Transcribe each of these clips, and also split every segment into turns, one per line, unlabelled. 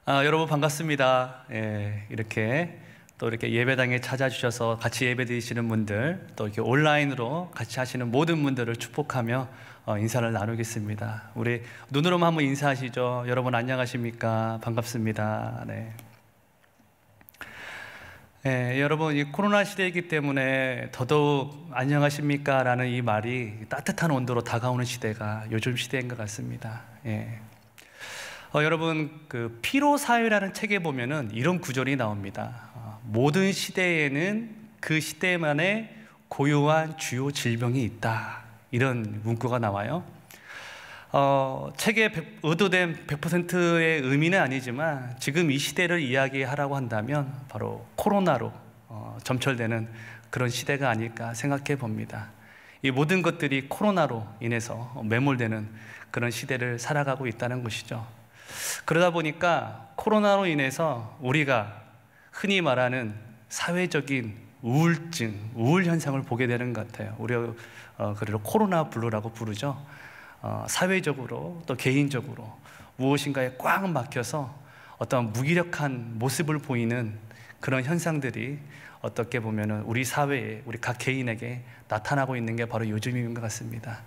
여러분 반갑습니다. 이렇게 또 이렇게 예배당에 찾아주셔서 같이 예배드리시는 분들, 또 이렇게 온라인으로 같이 하시는 모든 분들을 축복하며 인사를 나누겠습니다. 우리 눈으로만 한번 인사하시죠. 여러분 안녕하십니까? 반갑습니다. 여러분, 이 코로나 시대이기 때문에 더더욱 안녕하십니까? 라는 이 말이 따뜻한 온도로 다가오는 시대가 요즘 시대인 것 같습니다. 여러분, 그 피로사회라는 책에 보면은 이런 구절이 나옵니다. 모든 시대에는 그 시대만의 고유한 주요 질병이 있다, 이런 문구가 나와요. 책에 의도된 100%의 의미는 아니지만 지금 이 시대를 이야기하라고 한다면 바로 코로나로 점철되는 그런 시대가 아닐까 생각해 봅니다. 이 모든 것들이 코로나로 인해서 매몰되는 그런 시대를 살아가고 있다는 것이죠. 그러다 보니까 코로나로 인해서 우리가 흔히 말하는 사회적인 우울증, 우울 현상을 보게 되는 것 같아요. 우리가 그래도 코로나 블루라고 부르죠. 사회적으로 또 개인적으로 무엇인가에 꽉 막혀서 어떤 무기력한 모습을 보이는 그런 현상들이 어떻게 보면은 우리 사회에, 우리 각 개인에게 나타나고 있는 게 바로 요즘인 것 같습니다.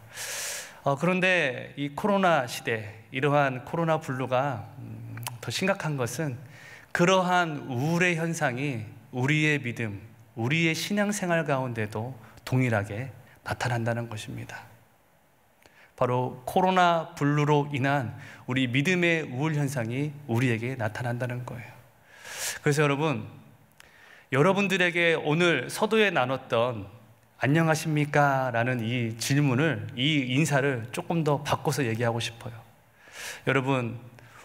그런데 이 코로나 시대, 이러한 코로나 블루가 더 심각한 것은 그러한 우울의 현상이 우리의 믿음, 우리의 신앙생활 가운데도 동일하게 나타난다는 것입니다. 바로 코로나 블루로 인한 우리 믿음의 우울 현상이 우리에게 나타난다는 거예요. 그래서 여러분들에게 오늘 서두에 나눴던 안녕하십니까? 라는 이 질문을, 이 인사를 조금 더 바꿔서 얘기하고 싶어요. 여러분,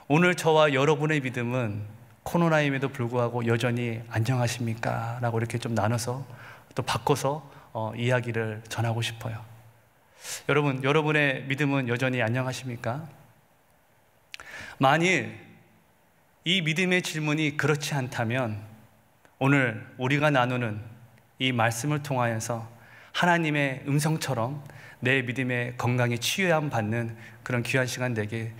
오늘 저와 여러분의 믿음은 코로나임에도 불구하고 여전히 안녕하십니까? 라고 이렇게 좀 나눠서 또 바꿔서 이야기를 전하고 싶어요. 여러분, 여러분의 믿음은 여전히 안녕하십니까? 만일 이 믿음의 질문이 그렇지 않다면 오늘 우리가 나누는 이 말씀을 통하여서 하나님의 음성처럼 내 믿음의 건강이 치유함 받는 그런 귀한 시간 되길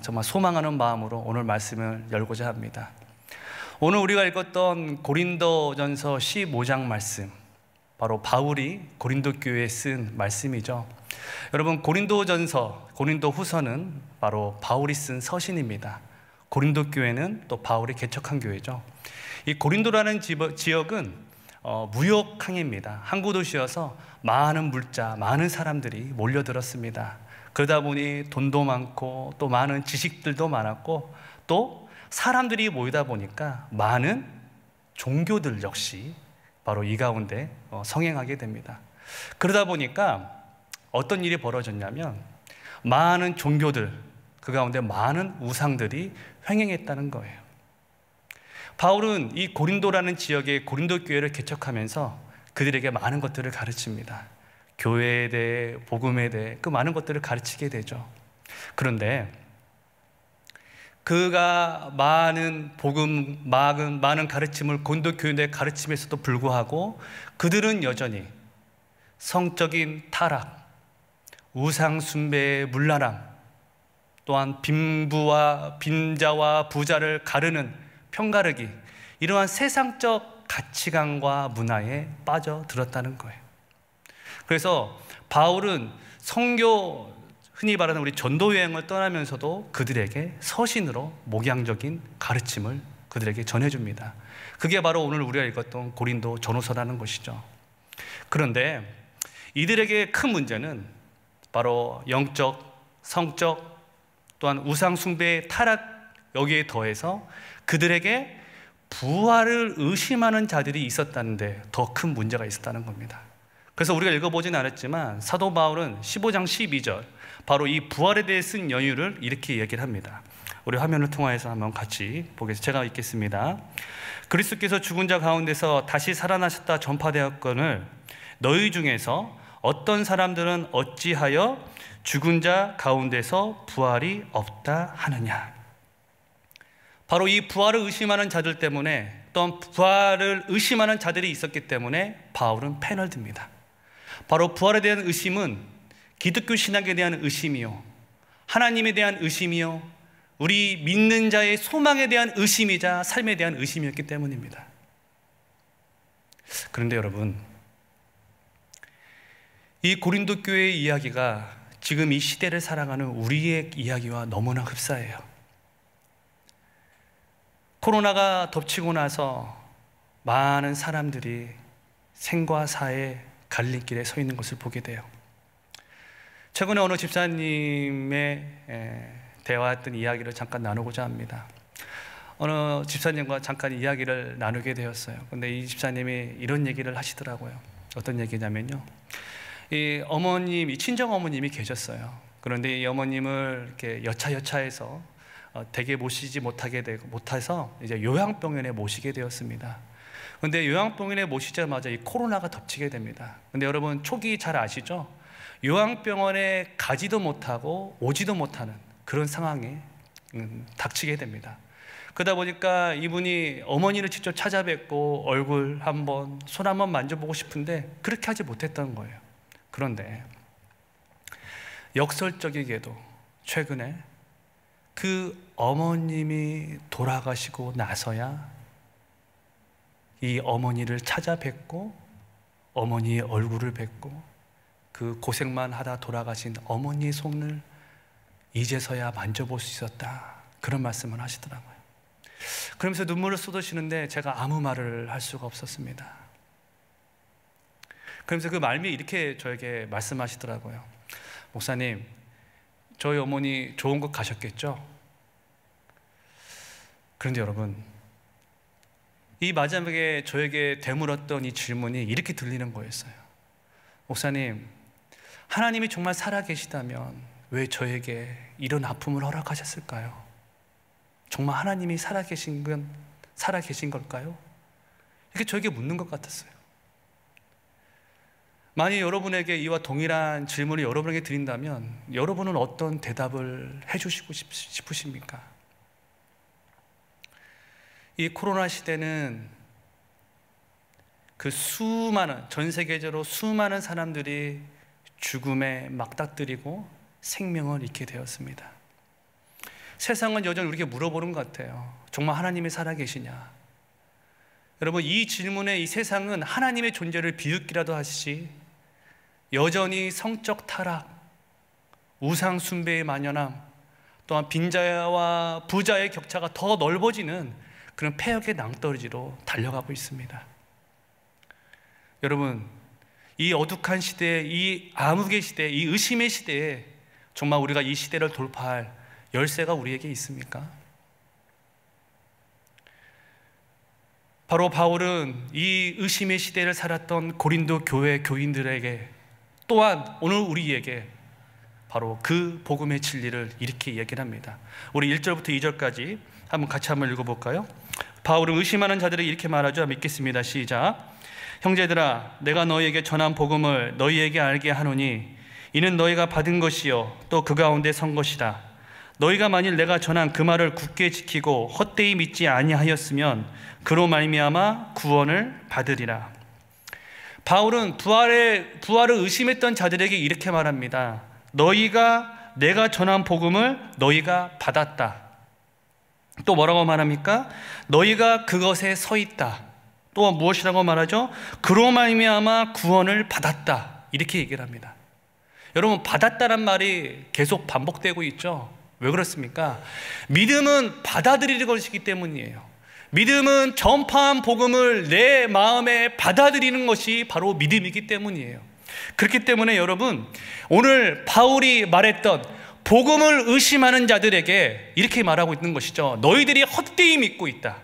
정말 소망하는 마음으로 오늘 말씀을 열고자 합니다. 오늘 우리가 읽었던 고린도전서 15장 말씀, 바로 바울이 고린도 교회에 쓴 말씀이죠. 여러분, 고린도전서, 고린도후서는 바로 바울이 쓴 서신입니다. 고린도 교회는 또 바울이 개척한 교회죠. 이 고린도라는 지역은 무역항입니다. 항구 도시여서 많은 물자, 많은 사람들이 몰려들었습니다. 그러다 보니 돈도 많고 또 많은 지식들도 많았고 또 사람들이 모이다 보니까 많은 종교들 역시 바로 이 가운데 성행하게 됩니다. 그러다 보니까 어떤 일이 벌어졌냐면 많은 종교들, 그 가운데 많은 우상들이 횡행했다는 거예요. 바울은 이 고린도라는 지역의 고린도 교회를 개척하면서 그들에게 많은 것들을 가르칩니다. 교회에 대해, 복음에 대해 그 많은 것들을 가르치게 되죠. 그런데 그가 많은 복음, 많은 가르침을 고린도 교회에 가르침에서도 불구하고 그들은 여전히 성적인 타락, 우상 숭배의 문란함, 또한 빈자와 부자를 가르는 편가르기, 이러한 세상적 가치관과 문화에 빠져들었다는 거예요. 그래서 바울은 선교, 흔히 말하는 우리 전도 여행을 떠나면서도 그들에게 서신으로 목양적인 가르침을 그들에게 전해줍니다. 그게 바로 오늘 우리가 읽었던 고린도 전후서라는 것이죠. 그런데 이들에게 큰 문제는 바로 영적, 성적, 또한 우상 숭배의 타락, 여기에 더해서 그들에게 부활을 의심하는 자들이 있었다는데 더 큰 문제가 있었다는 겁니다. 그래서 우리가 읽어보진 않았지만 사도 바울은 15장 12절, 바로 이 부활에 대해 쓴 연유를 이렇게 얘기를 합니다. 우리 화면을 통해서 한번 같이 보겠습니다. 제가 읽겠습니다. 그리스도께서 죽은 자 가운데서 다시 살아나셨다 전파되었거늘 너희 중에서 어떤 사람들은 어찌하여 죽은 자 가운데서 부활이 없다 하느냐. 바로 이 부활을 의심하는 자들 때문에, 또 부활을 의심하는 자들이 있었기 때문에 바울은 펜을 듭니다. 바로 부활에 대한 의심은 기독교 신학에 대한 의심이요, 하나님에 대한 의심이요, 우리 믿는 자의 소망에 대한 의심이자 삶에 대한 의심이었기 때문입니다. 그런데 여러분, 이 고린도 교회의 이야기가 지금 이 시대를 살아가는 우리의 이야기와 너무나 흡사해요. 코로나가 덮치고 나서 많은 사람들이 생과 사의 갈림길에 서 있는 것을 보게 돼요. 최근에 어느 집사님의 대화했던 이야기를 잠깐 나누고자 합니다. 어느 집사님과 잠깐 이야기를 나누게 되었어요. 근데 이 집사님이 이런 얘기를 하시더라고요. 어떤 얘기냐면요, 이 어머님, 이 친정 어머님이 계셨어요. 그런데 이 어머님을 이렇게 여차여차해서 댁에 모시지 못해서 이제 요양병원에 모시게 되었습니다. 근데 요양병원에 모시자마자 이 코로나가 덮치게 됩니다. 근데 여러분, 초기 잘 아시죠? 요양병원에 가지도 못하고 오지도 못하는 그런 상황에 닥치게 됩니다. 그러다 보니까 이분이 어머니를 직접 찾아뵙고 얼굴 한번, 손 한번 만져보고 싶은데 그렇게 하지 못했던 거예요. 그런데 역설적이게도 최근에 그 어머님이 돌아가시고 나서야 이 어머니를 찾아뵙고 어머니의 얼굴을 뵙고 그 고생만 하다 돌아가신 어머니의 손을 이제서야 만져볼 수 있었다, 그런 말씀을 하시더라고요. 그러면서 눈물을 쏟으시는데 제가 아무 말을 할 수가 없었습니다. 그러면서 그 말미 이렇게 저에게 말씀하시더라고요. 목사님, 저희 어머니 좋은 곳 가셨겠죠? 그런데 여러분, 이 마지막에 저에게 되물었던 이 질문이 이렇게 들리는 거였어요. 목사님, 하나님이 정말 살아계시다면 왜 저에게 이런 아픔을 허락하셨을까요? 정말 하나님이 살아계신 걸까요? 이렇게 저에게 묻는 것 같았어요. 만약 여러분에게 이와 동일한 질문을 여러분에게 드린다면 여러분은 어떤 대답을 해주시고 싶으십니까? 이 코로나 시대는 그 전 세계적으로 수많은 사람들이 죽음에 맞닥뜨리고 생명을 잃게 되었습니다. 세상은 여전히 우리에게 물어보는 것 같아요. 정말 하나님이 살아계시냐? 여러분, 이 질문에 이 세상은 하나님의 존재를 비웃기라도 하시지 여전히 성적 타락, 우상 숭배의 만연함, 또한 빈자와 부자의 격차가 더 넓어지는 그런 폐역의 낭떠러지로 달려가고 있습니다. 여러분, 이 어둑한 시대에, 이 암흑의 시대에, 이 의심의 시대에 정말 우리가 이 시대를 돌파할 열쇠가 우리에게 있습니까? 바로 바울은 이 의심의 시대를 살았던 고린도 교회 교인들에게, 또한 오늘 우리에게 바로 그 복음의 진리를 이렇게 얘기를 합니다. 우리 1절부터 2절까지 한번 읽어볼까요? 바울은 의심하는 자들에게 이렇게 말하죠. 믿겠습니다. 시작. 형제들아, 내가 너희에게 전한 복음을 너희에게 알게 하노니 이는 너희가 받은 것이요 또 그 가운데 선 것이다. 너희가 만일 내가 전한 그 말을 굳게 지키고 헛되이 믿지 아니하였으면 그로 말미암아 구원을 받으리라. 바울은 부활을 의심했던 자들에게 이렇게 말합니다. 내가 전한 복음을 너희가 받았다. 또 뭐라고 말합니까? 너희가 그것에 서 있다. 또 무엇이라고 말하죠? 그로 말미암아 구원을 받았다. 이렇게 얘기를 합니다. 여러분, 받았다는 말이 계속 반복되고 있죠. 왜 그렇습니까? 믿음은 받아들이는 것이기 때문이에요. 믿음은 전파한 복음을 내 마음에 받아들이는 것이 바로 믿음이기 때문이에요. 그렇기 때문에 여러분, 오늘 바울이 말했던 복음을 의심하는 자들에게 이렇게 말하고 있는 것이죠. 너희들이 헛되이 믿고 있다.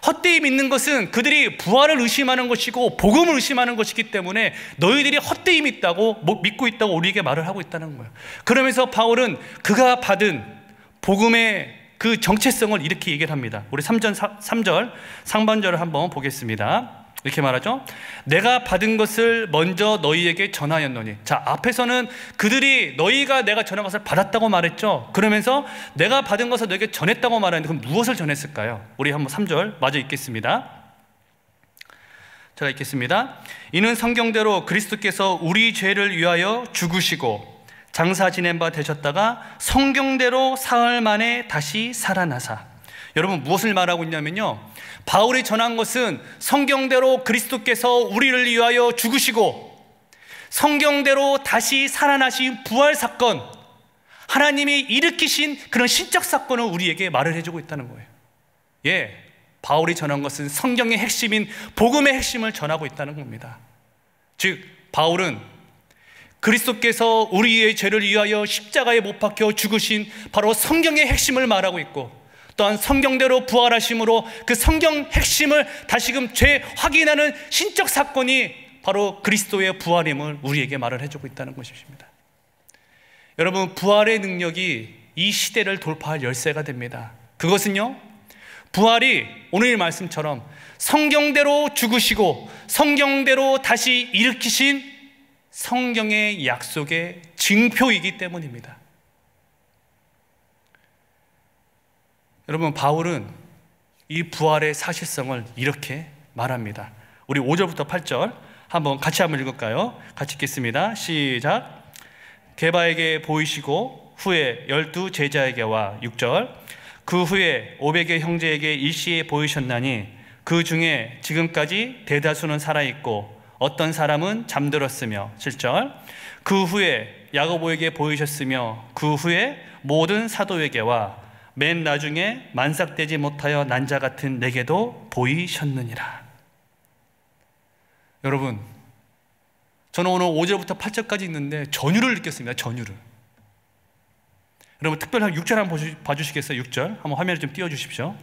헛되이 믿는 것은 그들이 부활을 의심하는 것이고 복음을 의심하는 것이기 때문에 너희들이 헛되이 믿고 있다고 우리에게 말을 하고 있다는 거예요. 그러면서 바울은 그가 받은 복음의 그 정체성을 이렇게 얘기를 합니다. 우리 3절 상반절을 한번 보겠습니다. 이렇게 말하죠. 내가 받은 것을 먼저 너희에게 전하였노니. 자, 앞에서는 너희가 내가 전한 것을 받았다고 말했죠. 그러면서 내가 받은 것을 너희에게 전했다고 말하는데 그럼 무엇을 전했을까요? 우리 한번 3절 마저 읽겠습니다. 제가 읽겠습니다. 이는 성경대로 그리스도께서 우리 죄를 위하여 죽으시고 장사 지낸 바 되셨다가 성경대로 사흘 만에 다시 살아나사. 여러분, 무엇을 말하고 있냐면요, 바울이 전한 것은 성경대로 그리스도께서 우리를 위하여 죽으시고 성경대로 다시 살아나신 부활 사건, 하나님이 일으키신 그런 신적 사건을 우리에게 말을 해주고 있다는 거예요. 예, 바울이 전한 것은 성경의 핵심인 복음의 핵심을 전하고 있다는 겁니다. 즉, 바울은 그리스도께서 우리의 죄를 위하여 십자가에 못 박혀 죽으신 바로 성경의 핵심을 말하고 있고, 또한 성경대로 부활하심으로 그 성경 핵심을 다시금 재확인하는 신적 사건이 바로 그리스도의 부활임을 우리에게 말을 해주고 있다는 것입니다. 여러분, 부활의 능력이 이 시대를 돌파할 열쇠가 됩니다. 그것은요, 부활이 오늘 말씀처럼 성경대로 죽으시고 성경대로 다시 일으키신 성경의 약속의 증표이기 때문입니다. 여러분, 바울은 이 부활의 사실성을 이렇게 말합니다. 우리 5절부터 8절 같이 한번 읽을까요? 같이 읽겠습니다. 시작. 게바에게 보이시고 후에 12 제자에게와 6절. 그 후에 500의 형제에게 일시에 보이셨나니 그 중에 지금까지 대다수는 살아있고 어떤 사람은 잠들었으며. 7절. 그 후에 야고보에게 보이셨으며 그 후에 모든 사도에게와 맨 나중에 만삭되지 못하여 난 자 같은 내게도 보이셨느니라. 여러분, 저는 오늘 5절부터 8절까지 있는데 전율을 느꼈습니다. 전율을. 여러분, 특별히 6절 한번 봐주시겠어요? 6절 한번 화면에 좀 띄워주십시오.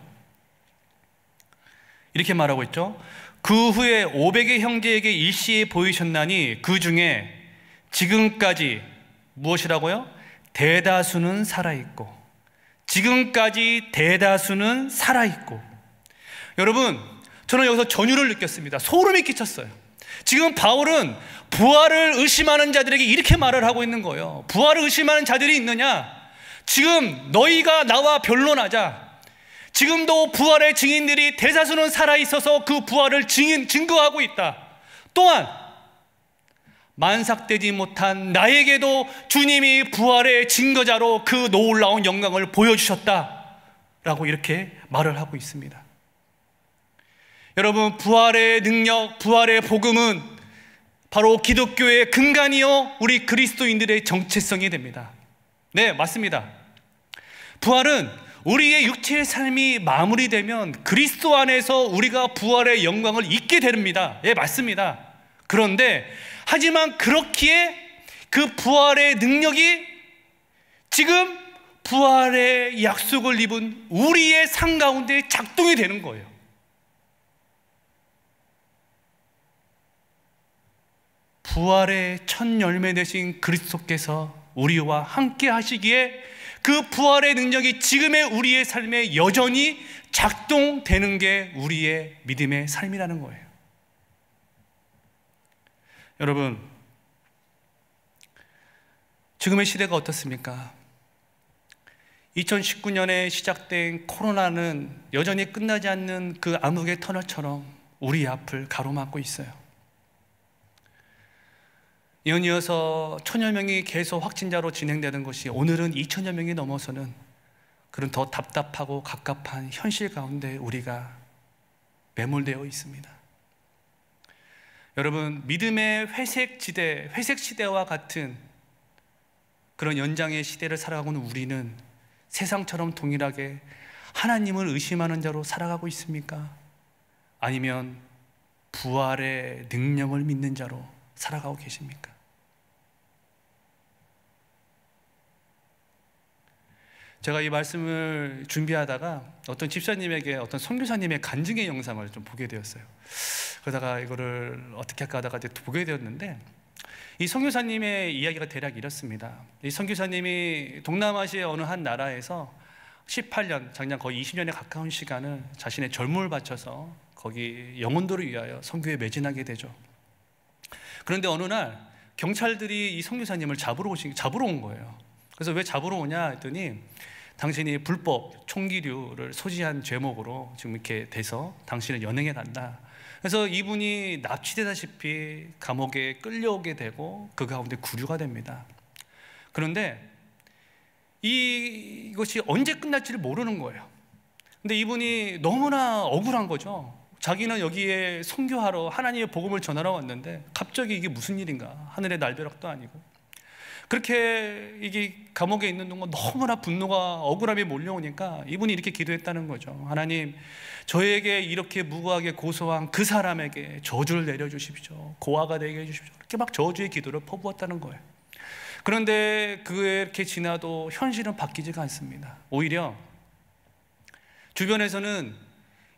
이렇게 말하고 있죠. 그 후에 500의 형제에게 일시에 보이셨나니 그 중에 지금까지 무엇이라고요? 대다수는 살아있고. 지금까지 대다수는 살아있고. 여러분, 저는 여기서 전율을 느꼈습니다. 소름이 끼쳤어요. 지금 바울은 부활을 의심하는 자들에게 이렇게 말을 하고 있는 거예요. 부활을 의심하는 자들이 있느냐? 지금 너희가 나와 변론하자. 지금도 부활의 증인들이 대다수는 살아있어서 그 부활을 증거하고 있다. 또한 만삭되지 못한 나에게도 주님이 부활의 증거자로 그 놀라운 영광을 보여주셨다라고 이렇게 말을 하고 있습니다. 여러분, 부활의 능력, 부활의 복음은 바로 기독교의 근간이요 우리 그리스도인들의 정체성이 됩니다. 네, 맞습니다. 부활은 우리의 육체의 삶이 마무리되면 그리스도 안에서 우리가 부활의 영광을 잊게 됩니다. 예, 맞습니다. 그런데 하지만 그렇기에 그 부활의 능력이 지금 부활의 약속을 입은 우리의 삶 가운데 작동이 되는 거예요. 부활의 첫 열매 되신 그리스도께서 우리와 함께 하시기에 그 부활의 능력이 지금의 우리의 삶에 여전히 작동되는 게 우리의 믿음의 삶이라는 거예요. 여러분, 지금의 시대가 어떻습니까? 2019년에 시작된 코로나는 여전히 끝나지 않는 그 암흑의 터널처럼 우리 앞을 가로막고 있어요. 연이어서 1000여 명이 계속 확진자로 진행되는 것이 오늘은 2000여 명이 넘어서는 그런 더 답답하고 갑갑한 현실 가운데 우리가 매몰되어 있습니다. 여러분, 믿음의 회색 시대와 같은 그런 연장의 시대를 살아가고 있는 우리는 세상처럼 동일하게 하나님을 의심하는 자로 살아가고 있습니까? 아니면 부활의 능력을 믿는 자로 살아가고 계십니까? 제가 이 말씀을 준비하다가 어떤 집사님에게 어떤 선교사님의 간증의 영상을 좀 보게 되었어요. 그러다가 이거를 어떻게 할까 하다가 이제 보게 되었는데, 이 선교사님의 이야기가 대략 이렇습니다. 이 선교사님이 동남아시아의 어느 한 나라에서 18년, 작년 거의 20년에 가까운 시간을 자신의 젊음을 바쳐서 거기 영혼들을 위하여 선교에 매진하게 되죠. 그런데 어느 날 경찰들이 이 선교사님을 잡으러 온 거예요. 그래서 왜 잡으러 오냐 했더니 당신이 불법 총기류를 소지한 죄목으로 지금 이렇게 돼서 당신을 연행해 간다. 그래서 이분이 납치되다시피 감옥에 끌려오게 되고 그 가운데 구류가 됩니다. 그런데 이것이 언제 끝날지를 모르는 거예요. 근데 이분이 너무나 억울한 거죠. 자기는 여기에 선교하러 하나님의 복음을 전하러 왔는데 갑자기 이게 무슨 일인가, 하늘의 날벼락도 아니고. 그렇게 이게 감옥에 있는 동안 너무나 분노가, 억울함이 몰려오니까 이분이 이렇게 기도했다는 거죠. 하나님, 저에게 이렇게 무고하게 고소한 그 사람에게 저주를 내려주십시오. 고아가 되게 해주십시오. 이렇게 막 저주의 기도를 퍼부었다는 거예요. 그런데 그렇게 지나도 현실은 바뀌지가 않습니다. 오히려 주변에서는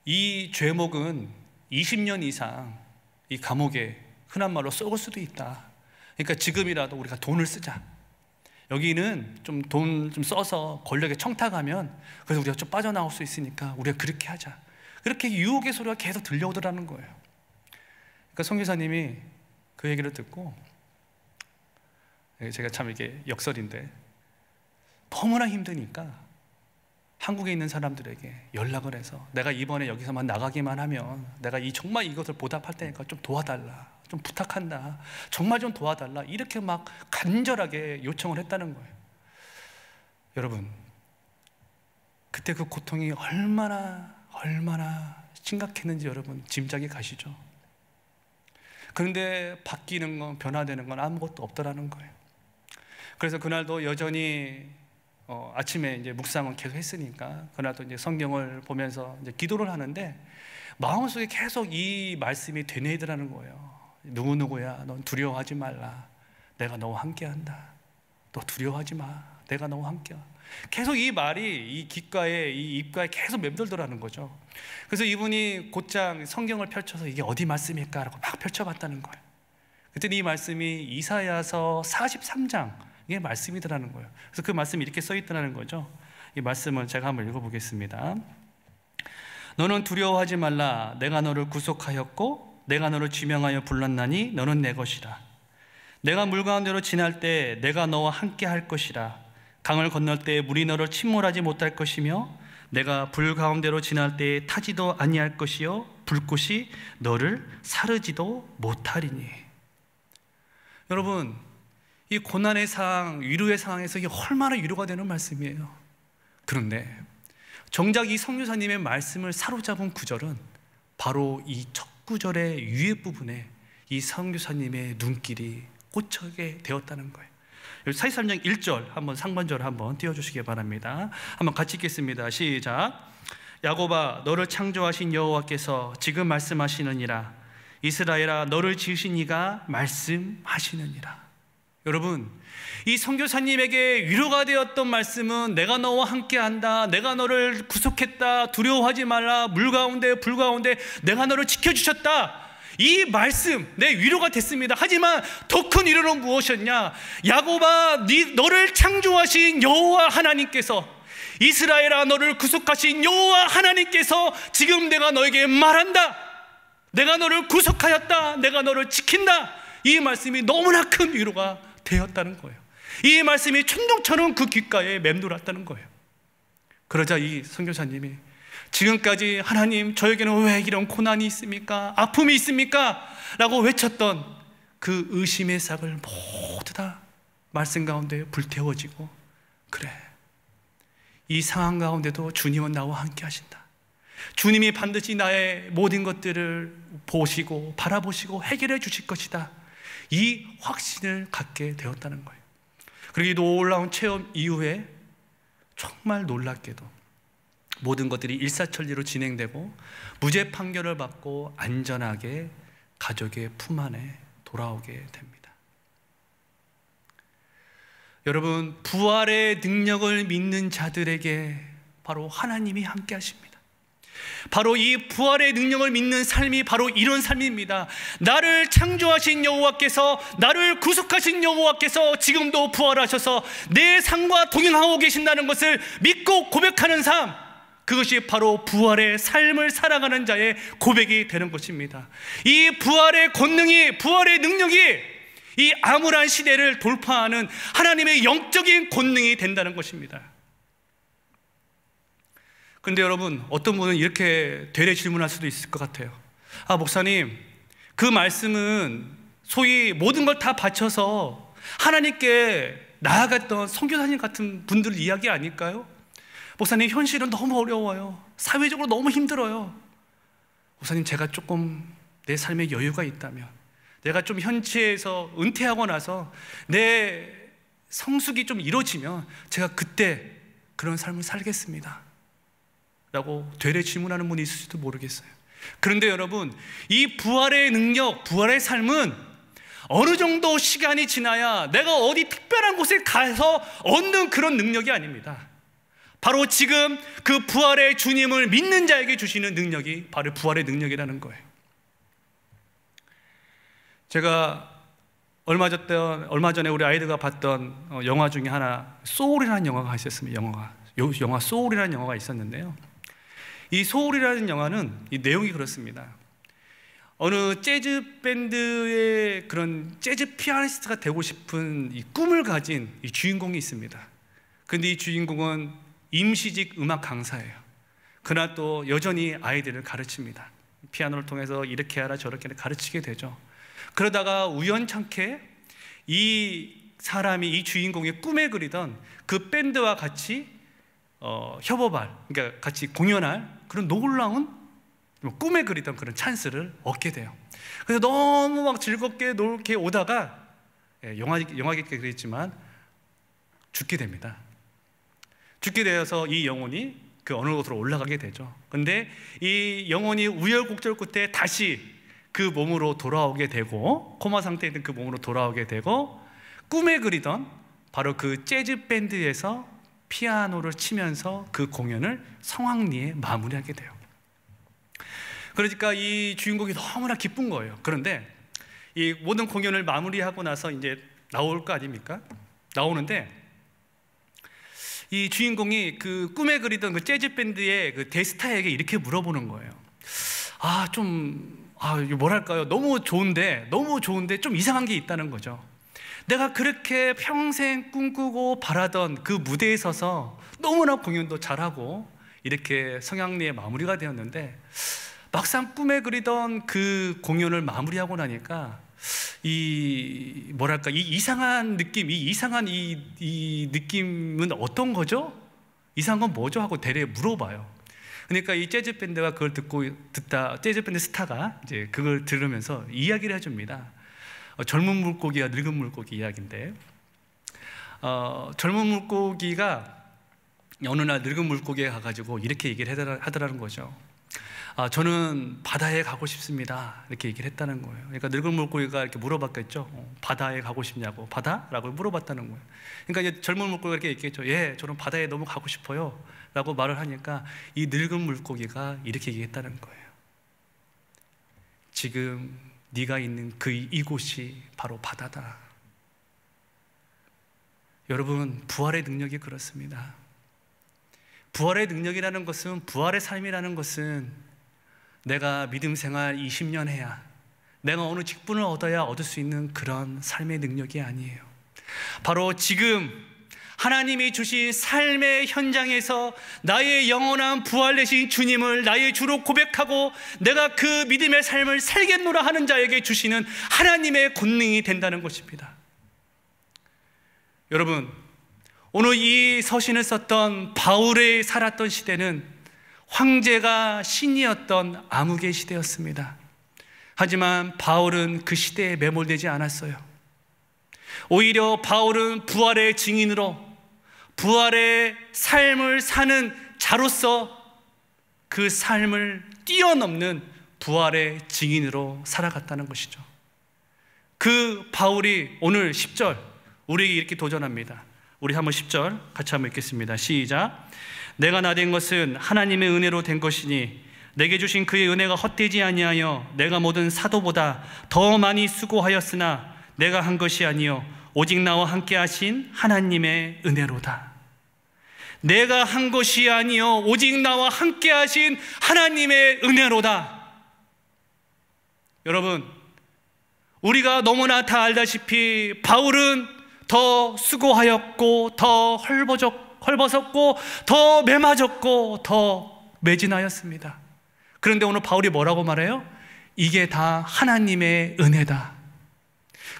이 죄목은 20년 이상 이 감옥에 흔한 말로 썩을 수도 있다. 그러니까 지금이라도 우리가 돈을 쓰자. 여기는 좀 돈 좀 써서 권력에 청탁하면 그래서 우리가 좀 빠져나올 수 있으니까 우리가 그렇게 하자. 그렇게 유혹의 소리가 계속 들려오더라는 거예요. 그러니까 선교사님이 그 얘기를 듣고, 제가 참 이게 역설인데, 너무나 힘드니까 한국에 있는 사람들에게 연락을 해서 내가 이번에 여기서만 나가기만 하면 내가 정말 이것을 보답할 테니까 좀 도와달라, 좀 부탁한다, 정말 좀 도와달라, 이렇게 막 간절하게 요청을 했다는 거예요. 여러분, 그때 그 고통이 얼마나 심각했는지 여러분 짐작이 가시죠? 그런데 바뀌는 건, 변화되는 건 아무것도 없더라는 거예요. 그래서 그날도 여전히 아침에 이제 묵상은 계속 했으니까 그날도 이제 성경을 보면서 이제 기도를 하는데 마음속에 계속 이 말씀이 되뇌이더라는 거예요. 누구누구야, 넌 두려워하지 말라. 내가 너와 함께한다. 너 두려워하지 마. 내가 너와 함께야. 계속 이 말이 이 귓가에, 이 입가에 계속 맴돌더라는 거죠. 그래서 이분이 곧장 성경을 펼쳐서 이게 어디 말씀일까라고 막 펼쳐봤다는 거예요. 그랬더니 이 말씀이 이사야서 43장 이게 말씀이더라는 거예요. 그래서 그 말씀이 이렇게 써 있더라는 거죠. 이 말씀을 제가 한번 읽어보겠습니다. 너는 두려워하지 말라. 내가 너를 구속하였고 내가 너를 지명하여 불렀나니 너는 내 것이라. 내가 물 가운데로 지날 때 내가 너와 함께 할 것이라. 강을 건널 때 물이 너를 침몰하지 못할 것이며 내가 불 가운데로 지날 때 타지도 아니할 것이요 불꽃이 너를 사르지도 못하리니. 여러분, 이 고난의 상황, 위로의 상황에서 이게 얼마나 위로가 되는 말씀이에요. 그런데 정작 이 선교사님의 말씀을 사로잡은 구절은 바로 이 첫 구절의 위에 부분에 이 선교사님의 눈길이 꽂히게 되었다는 거예요. 43장 1절 한번 상반절 한번 띄워주시기 바랍니다. 한번 같이 읽겠습니다. 시작. 야곱아, 너를 창조하신 여호와께서 지금 말씀하시느니라. 이스라엘아, 너를 지으신 이가 말씀하시느니라. 여러분, 이 선교사님에게 위로가 되었던 말씀은 내가 너와 함께한다, 내가 너를 구속했다, 두려워하지 말라, 물 가운데 불 가운데 내가 너를 지켜주셨다, 이 말씀 내 위로가 됐습니다. 하지만 더 큰 위로는 무엇이었냐? 야곱아, 너를 창조하신 여호와 하나님께서, 이스라엘아, 너를 구속하신 여호와 하나님께서 지금 내가 너에게 말한다. 내가 너를 구속하였다, 내가 너를 지킨다. 이 말씀이 너무나 큰 위로가 되었다는 거예요. 이 말씀이 천둥처럼 그 귓가에 맴돌았다는 거예요. 그러자 이 선교사님이 지금까지 하나님, 저에게는 왜 이런 고난이 있습니까? 아픔이 있습니까? 라고 외쳤던 그 의심의 싹을 모두 다 말씀 가운데 불태워지고, 그래, 이 상황 가운데도 주님은 나와 함께 하신다. 주님이 반드시 나의 모든 것들을 보시고 바라보시고 해결해 주실 것이다. 이 확신을 갖게 되었다는 거예요. 그리고 이 놀라운 체험 이후에 정말 놀랍게도 모든 것들이 일사천리로 진행되고 무죄 판결을 받고 안전하게 가족의 품 안에 돌아오게 됩니다. 여러분, 부활의 능력을 믿는 자들에게 바로 하나님이 함께 하십니다. 바로 이 부활의 능력을 믿는 삶이 바로 이런 삶입니다. 나를 창조하신 여호와께서, 나를 구속하신 여호와께서 지금도 부활하셔서 내 삶과 동행하고 계신다는 것을 믿고 고백하는 삶, 그것이 바로 부활의 삶을 살아가는 자의 고백이 되는 것입니다. 이 부활의 권능이, 부활의 능력이 이 암울한 시대를 돌파하는 하나님의 영적인 권능이 된다는 것입니다. 그런데 여러분, 어떤 분은 이렇게 되레 질문할 수도 있을 것 같아요. 아, 목사님, 그 말씀은 소위 모든 걸 다 바쳐서 하나님께 나아갔던 선교사님 같은 분들 이야기 아닐까요? 목사님, 현실은 너무 어려워요. 사회적으로 너무 힘들어요. 목사님, 제가 조금 내 삶에 여유가 있다면, 내가 좀 현지에서 은퇴하고 나서 내 성숙이 좀 이루어지면 제가 그때 그런 삶을 살겠습니다 라고 되레 질문하는 분이 있을지도 모르겠어요. 그런데 여러분, 이 부활의 능력, 부활의 삶은 어느 정도 시간이 지나야 내가 어디 특별한 곳에 가서 얻는 그런 능력이 아닙니다. 바로 지금 그 부활의 주님을 믿는 자에게 주시는 능력이 바로 부활의 능력이라는 거예요. 제가 얼마 전에 우리 아이들과 봤던 영화 중에 하나, 소울이라는 영화가 있었습니다. 영화 소울이라는 영화가 있었는데요, 이 소울이라는 영화는 이 내용이 그렇습니다. 어느 재즈 밴드의 그런 재즈 피아니스트가 되고 싶은 이 꿈을 가진 이 주인공이 있습니다. 그런데 이 주인공은 임시직 음악 강사예요. 그러나 또 여전히 아이들을 가르칩니다. 피아노를 통해서 이렇게 하라 저렇게 하라 가르치게 되죠. 그러다가 우연찮게 이 사람이, 이 주인공의 꿈에 그리던 그 밴드와 같이 협업할, 그러니까 같이 공연할 그런 놀라운, 꿈에 그리던 그런 찬스를 얻게 돼요. 그래서 너무 막 즐겁게 놀게 오다가 영화겠게 그랬지만 죽게 됩니다. 죽게 되어서 이 영혼이 그 어느 곳으로 올라가게 되죠. 근데 이 영혼이 우여곡절 끝에 다시 그 몸으로 돌아오게 되고, 코마 상태에 있는 그 몸으로 돌아오게 되고, 꿈에 그리던 바로 그 재즈 밴드에서 피아노를 치면서 그 공연을 성황리에 마무리하게 돼요. 그러니까 이 주인공이 너무나 기쁜 거예요. 그런데 이 모든 공연을 마무리하고 나서 이제 나올 거 아닙니까? 나오는데 이 주인공이 그 꿈에 그리던 그 재즈 밴드의 그 대스타에게 이렇게 물어보는 거예요. 뭐랄까요? 너무 좋은데 좀 이상한 게 있다는 거죠. 내가 그렇게 평생 꿈꾸고 바라던 그 무대에 서서 너무나 공연도 잘하고 이렇게 성황리에 마무리가 되었는데, 막상 꿈에 그리던 그 공연을 마무리하고 나니까 이 이상한 느낌, 이 느낌은 어떤 거죠? 이상한 건 뭐죠? 하고 대래 물어봐요. 그러니까 이 재즈 밴드가 그걸 듣다 재즈 밴드 스타가 이제 그걸 들으면서 이야기를 해줍니다. 젊은 물고기와 늙은 물고기 이야기인데, 젊은 물고기가 어느 날 늙은 물고기에 가가지고 이렇게 얘기를 하더라는 거죠. 저는 바다에 가고 싶습니다. 이렇게 얘기를 했다는 거예요. 그러니까 늙은 물고기가 이렇게 물어봤겠죠. 바다에 가고 싶냐고, 바다라고 물어봤다는 거예요. 그러니까 이제 젊은 물고기가 이렇게 얘기했죠. 예, 저는 바다에 너무 가고 싶어요 라고 말을 하니까 이 늙은 물고기가 이렇게 얘기했다는 거예요. 지금 네가 있는 이곳이 바로 바다다. 여러분, 부활의 능력이 그렇습니다. 부활의 능력이라는 것은, 부활의 삶이라는 것은 내가 믿음 생활 20년 해야, 내가 어느 직분을 얻어야 얻을 수 있는 그런 삶의 능력이 아니에요. 바로 지금 하나님이 주신 삶의 현장에서 나의 영원한 부활되신 주님을 나의 주로 고백하고 내가 그 믿음의 삶을 살겠노라 하는 자에게 주시는 하나님의 권능이 된다는 것입니다. 여러분, 오늘 이 서신을 썼던 바울이 살았던 시대는 황제가 신이었던 암흑의 시대였습니다. 하지만 바울은 그 시대에 매몰되지 않았어요. 오히려 바울은 부활의 증인으로, 부활의 삶을 사는 자로서 그 삶을 뛰어넘는 부활의 증인으로 살아갔다는 것이죠. 그 바울이 오늘 10절 우리에게 이렇게 도전합니다. 우리 한번 10절 같이 한번 읽겠습니다. 시작. 내가 나된 것은 하나님의 은혜로 된 것이니 내게 주신 그의 은혜가 헛되지 아니하여 내가 모든 사도보다 더 많이 수고하였으나 내가 한 것이 아니요 오직 나와 함께 하신 하나님의 은혜로다. 내가 한 것이 아니요 오직 나와 함께 하신 하나님의 은혜로다. 여러분, 우리가 너무나 다 알다시피 바울은 더 수고하였고 더 헐벗었고 더 매맞았고 더 매진하였습니다. 그런데 오늘 바울이 뭐라고 말해요? 이게 다 하나님의 은혜다.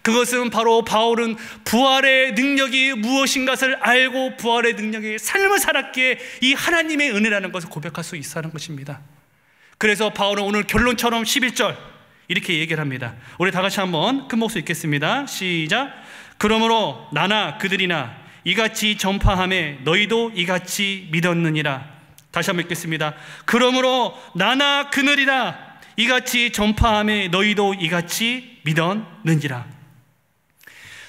그것은 바로 바울은 부활의 능력이 무엇인가를 알고 부활의 능력의 삶을 살았기에 이 하나님의 은혜라는 것을 고백할 수 있다는 것입니다. 그래서 바울은 오늘 결론처럼 11절 이렇게 얘기를 합니다. 우리 다 같이 한번 큰 목소리 읽겠습니다. 시작. 그러므로 나나 그들이나 이같이 전파하매 너희도 이같이 믿었느니라. 다시 한번 읽겠습니다. 그러므로 나나 그들이나 이같이 전파하매 너희도 이같이 믿었느니라.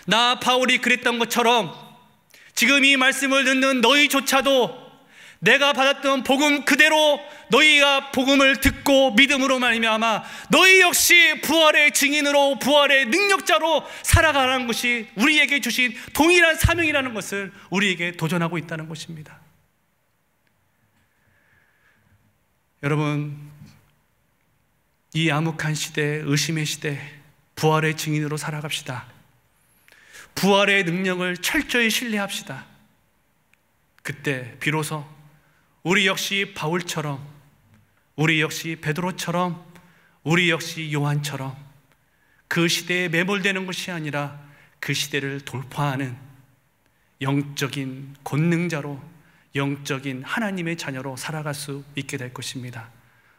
나 바울이 그랬던 것처럼 지금 이 말씀을 듣는 너희조차도 내가 받았던 복음 그대로 너희가 복음을 듣고 믿음으로 말미암아 너희 역시 부활의 증인으로 부활의 능력자로 살아가라는 것이 우리에게 주신 동일한 사명이라는 것을 우리에게 도전하고 있다는 것입니다. 여러분, 이 암흑한 시대, 의심의 시대, 부활의 증인으로 살아갑시다. 부활의 능력을 철저히 신뢰합시다. 그때 비로소 우리 역시 바울처럼, 우리 역시 베드로처럼, 우리 역시 요한처럼 그 시대에 매몰되는 것이 아니라 그 시대를 돌파하는 영적인 권능자로, 영적인 하나님의 자녀로 살아갈 수 있게 될 것입니다.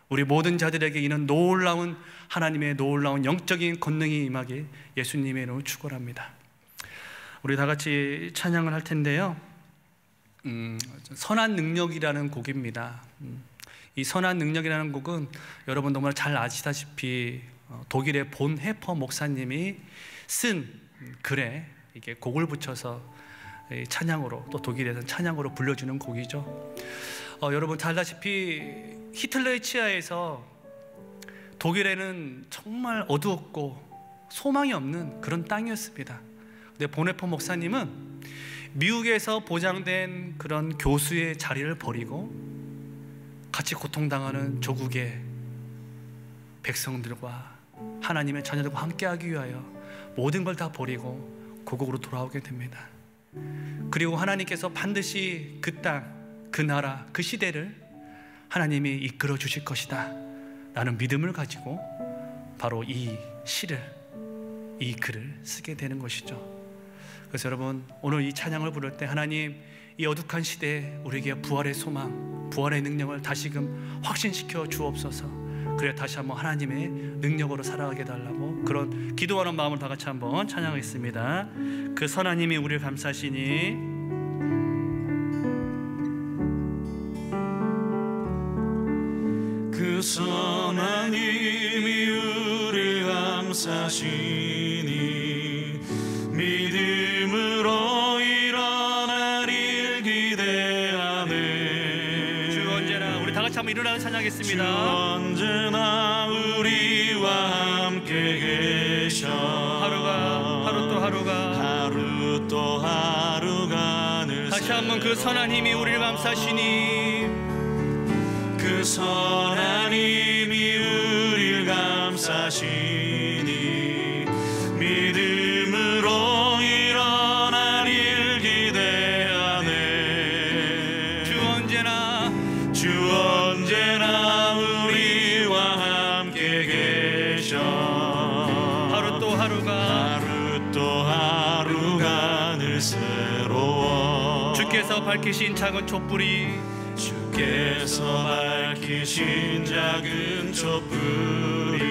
우리 모든 자들에게 이는 놀라운 하나님의 놀라운 영적인 권능이 임하길 예수님의 이름으로 축원합니다. 우리 다 같이 찬양을 할 텐데요. 선한 능력이라는 곡입니다. 이 선한 능력이라는 곡은 여러분 너무나 잘 아시다시피 독일의 본 해퍼 목사님이 쓴 글에 이게 곡을 붙여서 찬양으로, 또 독일에서는 찬양으로 불려주는 곡이죠. 여러분 잘 알다시피 히틀러의 치하에서 독일에는 정말 어두웠고 소망이 없는 그런 땅이었습니다. 근데 본 해퍼 목사님은 미국에서 보장된 그런 교수의 자리를 버리고 같이 고통당하는 조국의 백성들과 하나님의 자녀들과 함께하기 위하여 모든 걸 다 버리고 고국으로 돌아오게 됩니다. 그리고 하나님께서 반드시 그 땅, 그 나라, 그 시대를 하나님이 이끌어 주실 것이다 라는 믿음을 가지고 바로 이 시를, 이 글을 쓰게 되는 것이죠. 그래서 여러분, 오늘 이 찬양을 부를 때 하나님, 이 어둑한 시대에 우리에게 부활의 소망, 부활의 능력을 다시금 확신시켜 주옵소서. 그래 다시 한번 하나님의 능력으로 살아가게 달라고 그런 기도하는 마음을 다 같이 한번 찬양하겠습니다. 그 선한 힘이 우리를 감싸시니
그 선한 힘이 우리를 감싸시니 믿음으로 일어나리를 기대하네.
주 언제나 우리 다 같이 한번 일어나서 찬양하겠습니다.
주 언제나 우리와 함께 계셔.
하루 또 하루가 늘 다시 한번 그 선한 힘이 우리를 감싸시니
그 선한 힘이 우리를 감싸시니 믿음으로 일어나리를 기대하네. 주 언제나 우리와 함께 계셔. 하루 또 하루가 늘 새로워.
주께서 밝히신 작은 촛불이
주께서 밝히신 작은 촛불이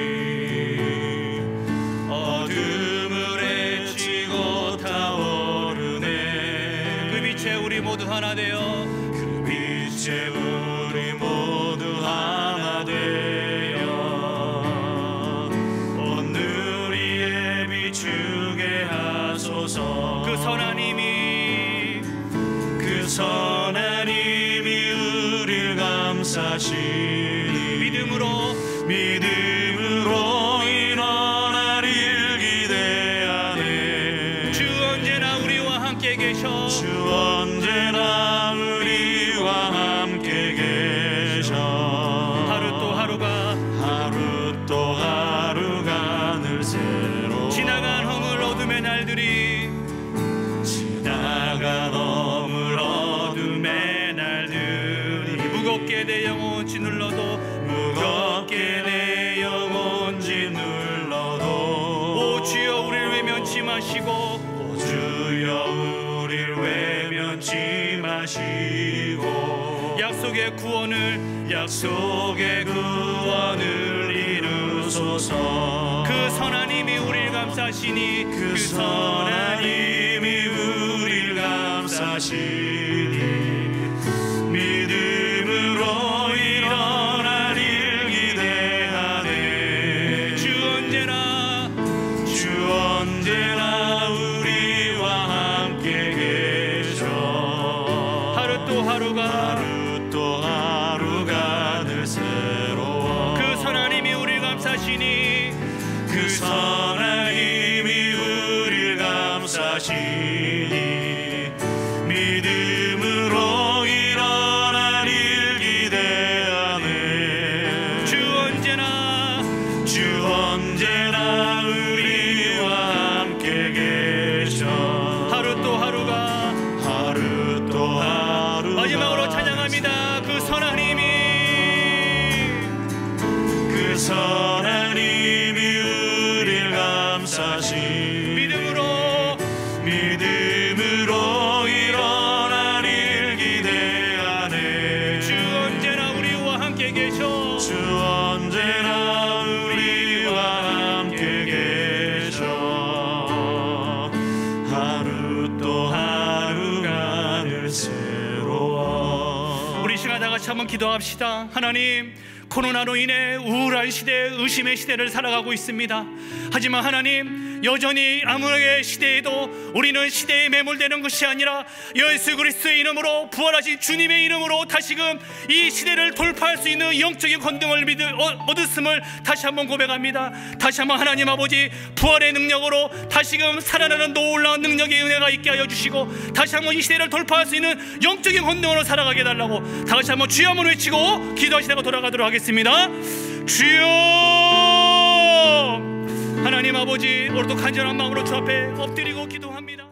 어둠을 헤치고 타오르네.
그 빛에 우리 모두 하나 되어
그 빛에 우리 모두 하나 되어 오늘 위에 비추게 하소서.
그 선한 힘이
우리를 감싸시니 믿음으로 일어나리를 기대하네.
주 언제나 우리와 함께 계셔.
주 언제나 우리와 함께 계셔. 하루 또 하루가 늘 새로워.
지나간 허물 어둠의 날들이 무겁게 내 영혼 짓눌러도 오 주여 우리를 외면치 약속의 구원을
이루소서.
그 선하님이 우리를 감싸시니
그 선하님이 우리를 감싸시니 믿음으로 일어날 일 기대하네.
주
언제나 우리와 함께 계셔.
하루 또 하루가
늘 새로워.
그 선하님이 우리를 감싸시니
그 선하님이 우리를 감싸시니 믿음으로 일어날 일 기대하네.
주 언제나
우리와 함께 계셔.
하루 또 하루가 마지막으로 찬양합니다. 그 선하님이
우리를 감싸시니 믿음으로 일어날 일 기대하네.
주 언제나 우리와 함께 계셔.
주 언제나 우리와 함께 계셔. 하루 또 하루가 늘 새로워.
우리 시간 다 같이 한번 기도합시다. 하나님, 코로나로 인해 우울한 시대, 의심의 시대를 살아가고 있습니다. 하지만 하나님, 여전히 암흑의 시대에도 우리는 시대에 매몰되는 것이 아니라 예수 그리스도의 이름으로, 부활하신 주님의 이름으로 다시금 이 시대를 돌파할 수 있는 영적인 권능을 얻었음을 다시 한번 고백합니다. 다시 한번 하나님 아버지, 부활의 능력으로 다시금 살아나는 놀라운 능력의 은혜가 있게 하여 주시고, 다시 한번 이 시대를 돌파할 수 있는 영적인 권능으로 살아가게 해달라고 다 같이 한번 주여 한번 외치고 기도하시다가 돌아가도록 하겠습니다. 주여! 하나님 아버지, 오늘도 간절한 마음으로 주 앞에 엎드리고 기도합니다.